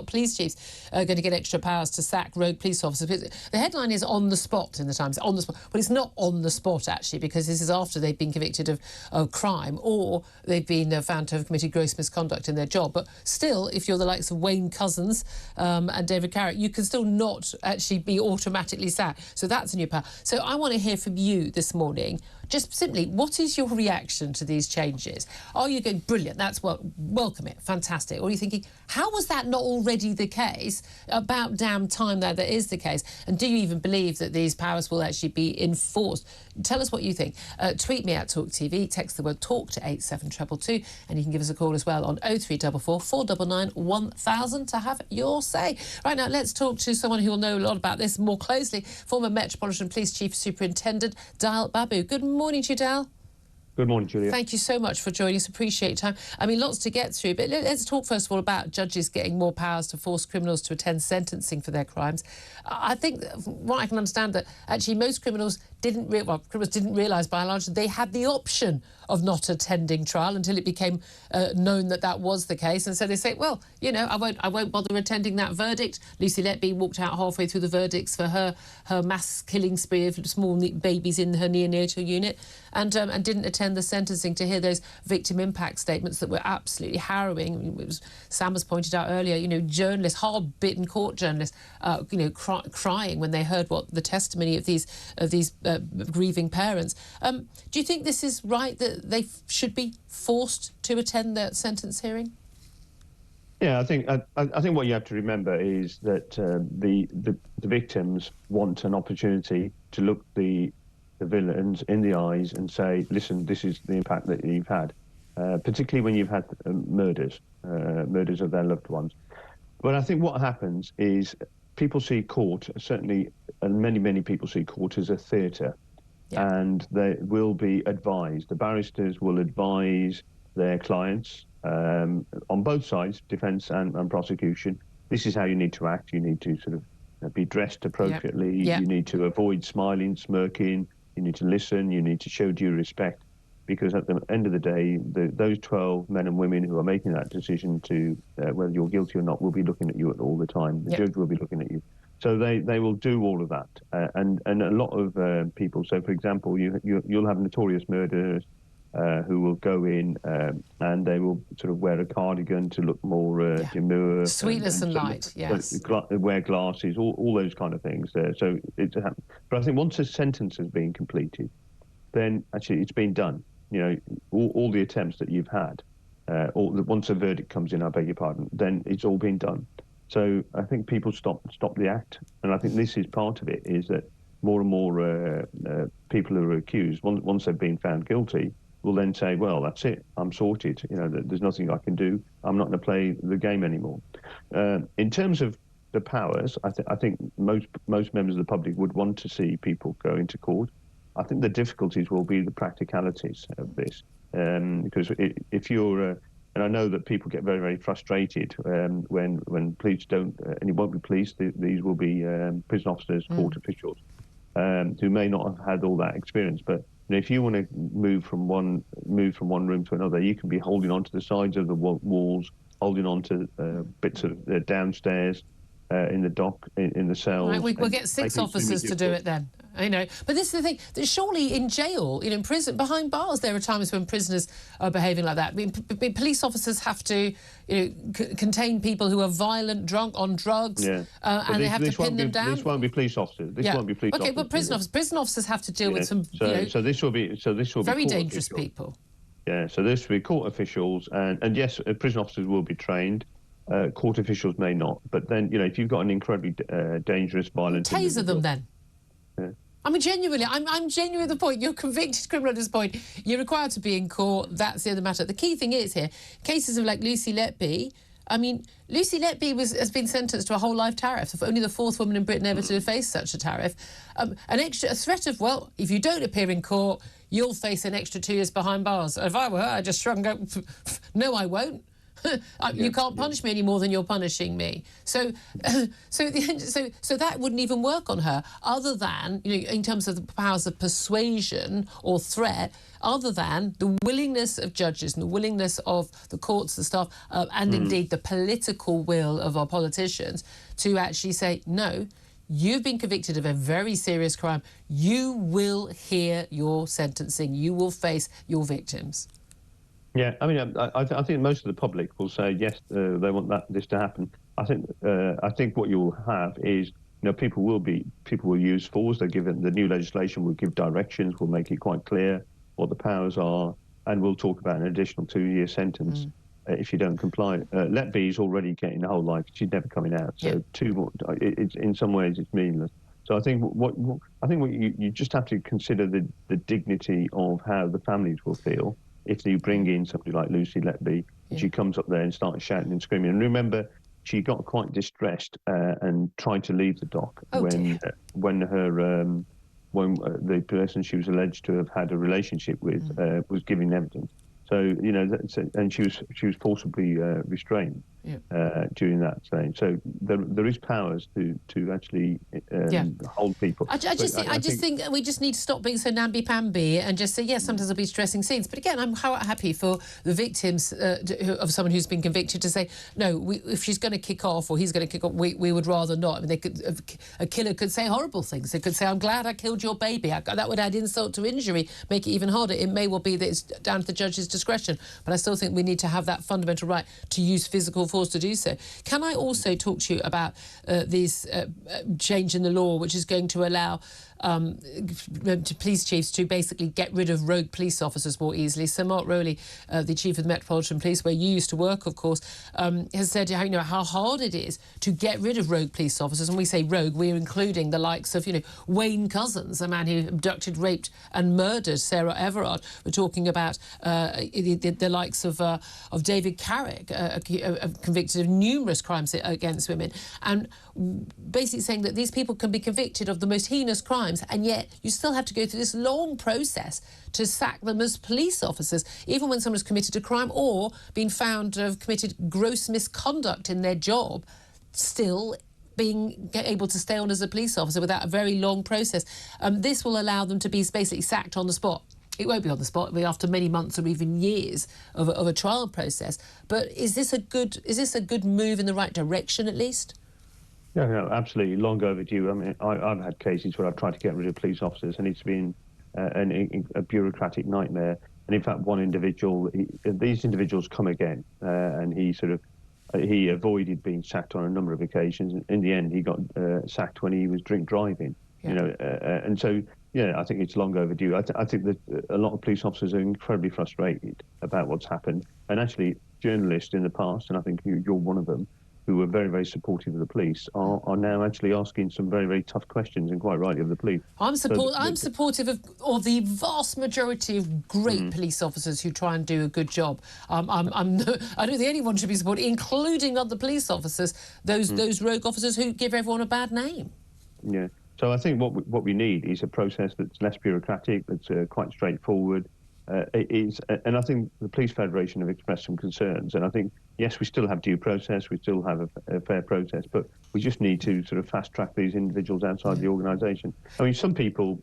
police chiefs going to get extra powers to sack rogue police officers. The headline is on the spot in the Times, on the spot, but it's not on the spot actually, because this is after they've been convicted of crime or they've been found to have committed gross misconduct in their job. But still, if you're the likes of Wayne Couzens and David Carrick, you can still not actually be automatically sacked. So that's a new power. So I want to hear from you this morning. Just simply, what is your reaction to these changes? Are you going, brilliant, that's what, welcome it, fantastic? Or are you thinking, how was that not already the case? About damn time that is the case. And do you even believe that these powers will actually be enforced? Tell us what you think. Tweet me at TalkTV, text the word TALK to 87222, and you can give us a call as well on 0344 499 1000 to have your say. Right now, let's talk to someone who will know a lot about this more closely, former Metropolitan Police Chief Superintendent Dal Babu. Good morning to you, Dal. Good morning, Julia. Thank you so much for joining us. Appreciate your time. I mean, lots to get through, but let's talk first of all about judges getting more powers to force criminals to attend sentencing for their crimes. I think, what I can understand, that actually most criminals didn't realise by and large that they had the option of not attending trial until it became known that that was the case, and so they say, well, you know, I won't bother attending that verdict. Lucy Letby walked out halfway through the verdicts for her mass killing spree of small babies in her neonatal unit, and didn't attend the sentencing to hear those victim impact statements that were absolutely harrowing. Sam has pointed out earlier, you know, journalists, hard-bitten court journalists, you know, crying when they heard what the testimony of these grieving parents. Do you think this is right, that they should be forced to attend the sentence hearing? Yeah, I think what you have to remember is that the victims want an opportunity to look the villains in the eyes and say, listen, this is the impact that you've had, particularly when you've had murders of their loved ones. But I think what happens is people see court, certainly, and many people see court as a theatre. Yeah. And they will be advised. The barristers will advise their clients on both sides, defence and prosecution. This is how you need to act. You need to sort of be dressed appropriately. Yep. Yep. You need to avoid smiling, smirking. You need to listen. You need to show due respect, because at the end of the day, those 12 men and women who are making that decision to whether you're guilty or not will be looking at you all the time. The judge will be looking at you. So they will do all of that, and a lot of people. So, for example, you'll have notorious murderers who will go in and they will sort of wear a cardigan to look more demure, sweetness and light. Yes, wear glasses, all those kind of things. So it's happened. But I think once a sentence has been completed, then actually it's been done. You know, all the attempts that you've had, once a verdict comes in, I beg your pardon, then it's all been done. So I think people stop the act, and I think this is part of it, is that more and more people who are accused, once they've been found guilty, will then say, well, that's it, I'm sorted, you know, there's nothing I can do, I'm not going to play the game anymore. In terms of the powers, I think most members of the public would want to see people go into court. I think the difficulties will be the practicalities of this, because if you're and I know that people get very frustrated when police don't, and it won't be police, these will be prison officers, court officials, who may not have had all that experience. But you know, if you want to move from one room to another, you can be holding onto the sides of the walls, holding onto bits of downstairs in the dock, in the cells. Right, we'll get 6 officers to do it then. You know, but this is the thing, that surely in jail, you know, in prison, behind bars, there are times when prisoners are behaving like that. I mean, police officers have to, you know, contain people who are violent, drunk, on drugs, and they have to pin them down. This won't be police officers. This won't be police officers. Okay, but prison officers have to deal with some, so this will be very dangerous people. Yeah, so this will be court officials, and yes, prison officers will be trained. Court officials may not, but then, you know, if you've got an incredibly dangerous, violent... Taser them then. Yeah. I mean, genuinely, I'm genuinely at the point, you're a convicted criminal at this point, you're required to be in court, that's the other matter. The key thing is here, cases of like Lucy Letby, I mean, Lucy Letby has been sentenced to a whole life tariff, only the 4th woman in Britain ever to face such a tariff. A threat of, well, if you don't appear in court, you'll face an extra 2 years behind bars. If I were her, I'd just shrug and go, no, I won't. You can't punish me any more than you're punishing me. So, so that wouldn't even work on her, other than, you know, in terms of the powers of persuasion or threat, other than the willingness of judges and the willingness of the courts, the staff, and indeed the political will of our politicians to actually say, no, you've been convicted of a very serious crime. You will hear your sentencing. You will face your victims. Yeah, I mean, I think most of the public will say yes, they want this to happen. I think what you'll have is, you know, people will use force. They're given the new legislation will give directions, will make it quite clear what the powers are, and we'll talk about an additional 2-year sentence if you don't comply. Libby is already getting the whole life; she's never coming out. So it's in some ways it's meaningless. So I think what you just have to consider the dignity of how the families will feel if you bring in somebody like Lucy Libby, and she comes up there and starts shouting and screaming. And remember, she got quite distressed and tried to leave the dock when the person she was alleged to have had a relationship with was giving evidence. So, you know, and she was forcibly restrained during that stage. So there is powers to actually hold people. I just think we just need to stop being so namby-pamby and just say, yes, sometimes there'll be stressing scenes. But again, I'm happy for the victims of someone who's been convicted to say, no, if she's going to kick off or he's going to kick off, we would rather not. I mean, a killer could say horrible things. They could say, I'm glad I killed your baby. That would add insult to injury, make it even harder. It may well be that it's down to the judge's discretion, but I still think we need to have that fundamental right to use physical force to do so. Can I also talk to you about this change in the law, which is going to allow police chiefs to basically get rid of rogue police officers more easily? Sir Mark Rowley, the chief of the Metropolitan Police, where you used to work, of course, has said, you know, how hard it is to get rid of rogue police officers. And we say rogue, we're including the likes of, you know, Wayne Couzens, a man who abducted, raped and murdered Sarah Everard. We're talking about the likes of David Carrick, convicted of numerous crimes against women, and basically saying that these people can be convicted of the most heinous crimes, and yet you still have to go through this long process to sack them as police officers, even when someone's committed a crime or been found to have committed gross misconduct in their job, still being able to stay on as a police officer without a very long process. This will allow them to be basically sacked on the spot. It won't be on the spot. It'll be after many months or even years of a trial process. But is this a good move in the right direction, at least? Yeah, no, absolutely. Long overdue. I mean, I've had cases where I've tried to get rid of police officers, and it's been a bureaucratic nightmare. And in fact, one individual, these individuals come again, and he avoided being sacked on a number of occasions. In the end, he got sacked when he was drink driving. You know, and so. Yeah, I think it's long overdue. I think that a lot of police officers are incredibly frustrated about what's happened. And actually, journalists in the past, and I think you're one of them, who were very, very supportive of the police, are now actually asking some very, very tough questions, and quite rightly, of the police. I'm supportive of the vast majority of great police officers who try and do a good job. I don't think anyone should be supported, including other police officers, those rogue officers who give everyone a bad name. Yeah. So I think what we need is a process that's less bureaucratic, that's quite straightforward. And I think the Police Federation have expressed some concerns. And I think, yes, we still have due process, we still have a fair process, but we just need to sort of fast track these individuals outside the organisation. I mean, some people,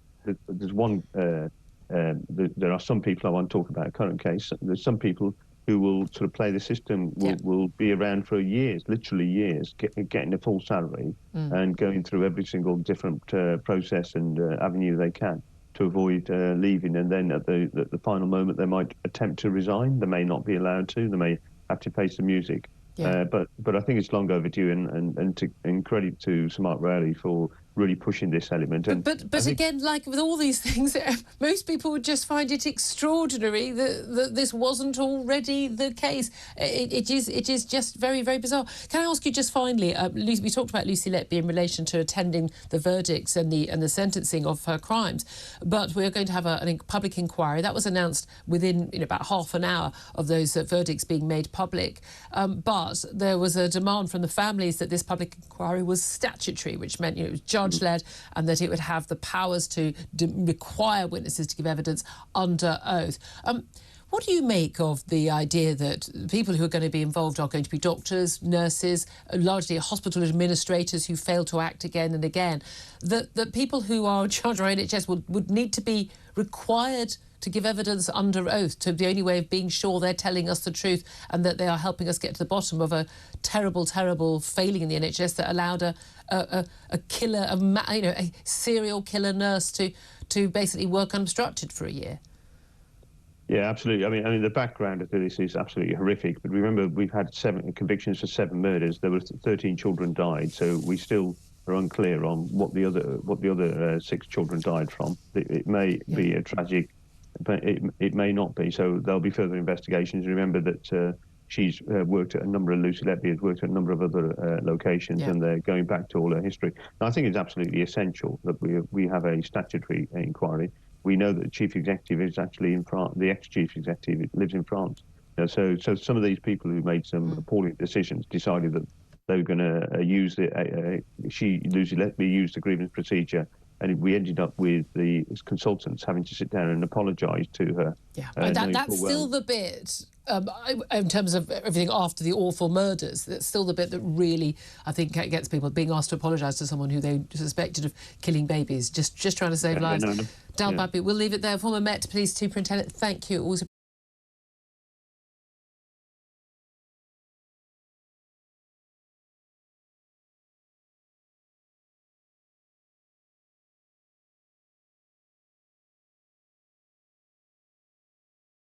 there are some people I want to talk about, current case. There's some people who will sort of play the system, will be around for years, literally years, getting a full salary and going through every single different process and avenue they can to avoid leaving. And then at the final moment, they might attempt to resign. They may not be allowed to. They may have to face the music. But I think it's long overdue, and credit to Sir Mark Rowley for really pushing this element. But again, like with all these things, most people would just find it extraordinary that this wasn't already the case. It is just very, very bizarre. Can I ask you just finally, we talked about Lucy Libby in relation to attending the verdicts and the sentencing of her crimes, but we're going to have a public inquiry. That was announced within about half an hour of those verdicts being made public. But there was a demand from the families that this public inquiry was statutory, which meant it was judge-led, and that it would have the powers to require witnesses to give evidence under oath. What do you make of the idea that people who are going to be involved are going to be doctors, nurses, largely hospital administrators who fail to act again and again, that people who are in charge of our NHS would need to be required to give evidence under oath, to the only way of being sure they're telling us the truth and that they are helping us get to the bottom of a terrible, terrible failing in the NHS that allowed a killer, a serial killer nurse to basically work unobstructed for a year? Yeah, absolutely. I mean, the background of this is absolutely horrific. But remember, we've had 7 convictions for 7 murders. There were 13 children died, so we still are unclear on what the other 6 children died from. It may be a tragic, but it may not be. So there'll be further investigations. Remember that she's worked at a number of Libby has worked at a number of other locations, and they're going back to all her history. And I think it's absolutely essential that we have a statutory inquiry. We know that the chief executive is actually in France. The ex-chief executive lives in France. So some of these people who made some appalling decisions decided that they were going to use Lucy Letby used the grievance procedure, and we ended up with the consultants having to sit down and apologise to her. Yeah, that's still the bit. In terms of everything after the awful murders, that's still the bit that really, I think, gets people being asked to apologise to someone who they suspected of killing babies, just trying to save lives. Babu, we'll leave it there. Former Met Police Superintendent, thank you. Always